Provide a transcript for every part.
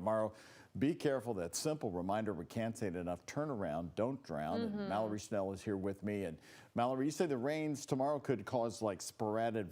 Tomorrow, be careful. That simple reminder we can't say it enough. Turn around, don't drown. And Mallory Snell is here with me. And Mallory, you say the rains tomorrow could cause like sporadic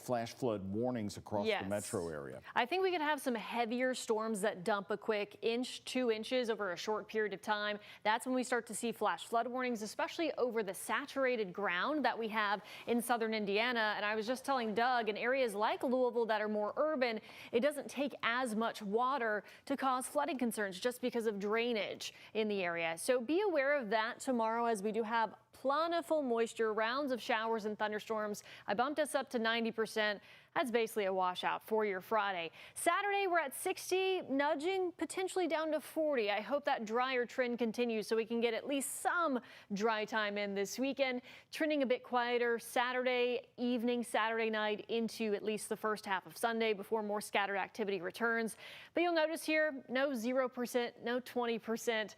flash flood warnings across the metro area. I think we could have some heavier storms that dump a quick inch, 2 inches over a short period of time. That's when we start to see flash flood warnings, especially over the saturated ground that we have in southern Indiana. And I was just telling Doug, in areas like Louisville that are more urban, it doesn't take as much water to cause flooding concerns just because of drainage in the area. So be aware of that tomorrow, as we do have plentiful moisture, rounds of showers and thunderstorms. I bumped us up to 90%. That's basically a washout for your Friday. Saturday, we're at 60, nudging potentially down to 40. I hope that drier trend continues so we can get at least some dry time in this weekend. Trending a bit quieter Saturday evening, Saturday night into at least the first half of Sunday before more scattered activity returns. But you'll notice here, no 0%, no 20%.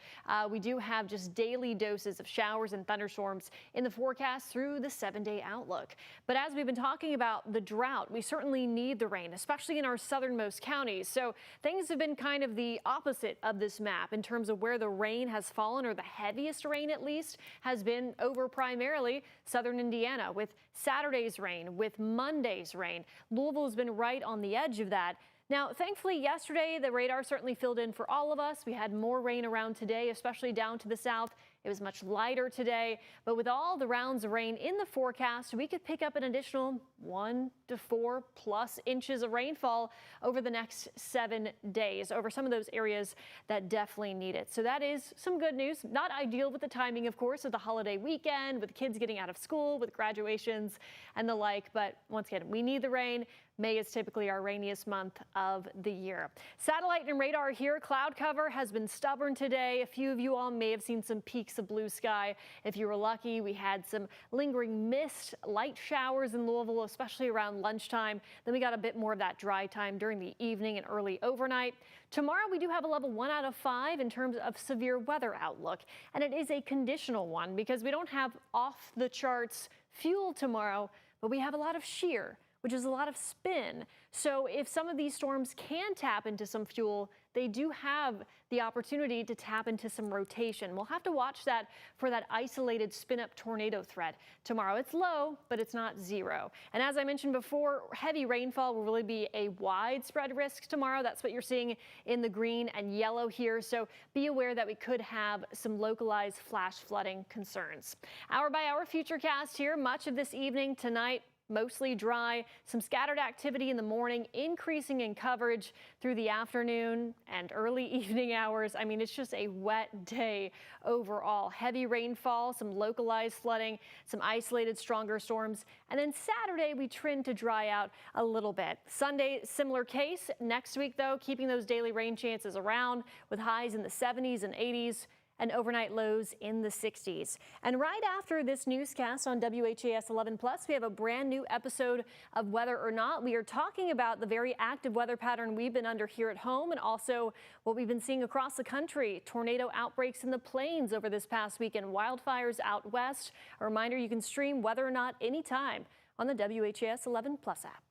We do have just daily doses of showers and thunderstorms in the forecast through the 7-day outlook. But as we've been talking about the drought, we certainly need the rain, especially in our southernmost counties. So things have been kind of the opposite of this map in terms of where the rain has fallen, or the heaviest rain at least has been over primarily southern Indiana, with Saturday's rain, with Monday's rain. Louisville has been right on the edge of that. Now, thankfully, yesterday, the radar certainly filled in for all of us. We had more rain around today, especially down to the south. It was much lighter today, but with all the rounds of rain in the forecast, we could pick up an additional 1 to 4+ inches of rainfall over the next 7 days over some of those areas that definitely need it. So that is some good news. Not ideal with the timing, of course, of the holiday weekend, with kids getting out of school, with graduations and the like. But once again, we need the rain. May is typically our rainiest month of the year. Satellite and radar here. Cloud cover has been stubborn today. A few of you all may have seen some peaks of blue sky. If you were lucky, we had some lingering mist, light showers in Louisville, especially around lunchtime. Then we got a bit more of that dry time during the evening and early overnight. Tomorrow, we do have a level 1 out of 5 in terms of severe weather outlook. And it is a conditional one because we don't have off the charts fuel tomorrow, but we have a lot of shear, which is a lot of spin. So if some of these storms can tap into some fuel, they do have the opportunity to tap into some rotation. We'll have to watch that for that isolated spin-up tornado threat tomorrow. It's low, but it's not zero. And as I mentioned before, heavy rainfall will really be a widespread risk tomorrow. That's what you're seeing in the green and yellow here. So be aware that we could have some localized flash flooding concerns. Hour by hour futurecast here. Much of this evening tonight, mostly dry, some scattered activity in the morning, increasing in coverage through the afternoon and early evening hours. I mean, it's just a wet day overall. Heavy rainfall, some localized flooding, some isolated stronger storms. And then Saturday, we trend to dry out a little bit. Sunday, similar case. Next week, though, keeping those daily rain chances around with highs in the 70s and 80s. And overnight lows in the 60s. And right after this newscast on WHAS 11 Plus, we have a brand new episode of Weather or Not. We are talking about the very active weather pattern we've been under here at home, and also what we've been seeing across the country. Tornado outbreaks in the plains over this past weekend, wildfires out west. A reminder, you can stream Weather or Not anytime on the WHAS 11 Plus app.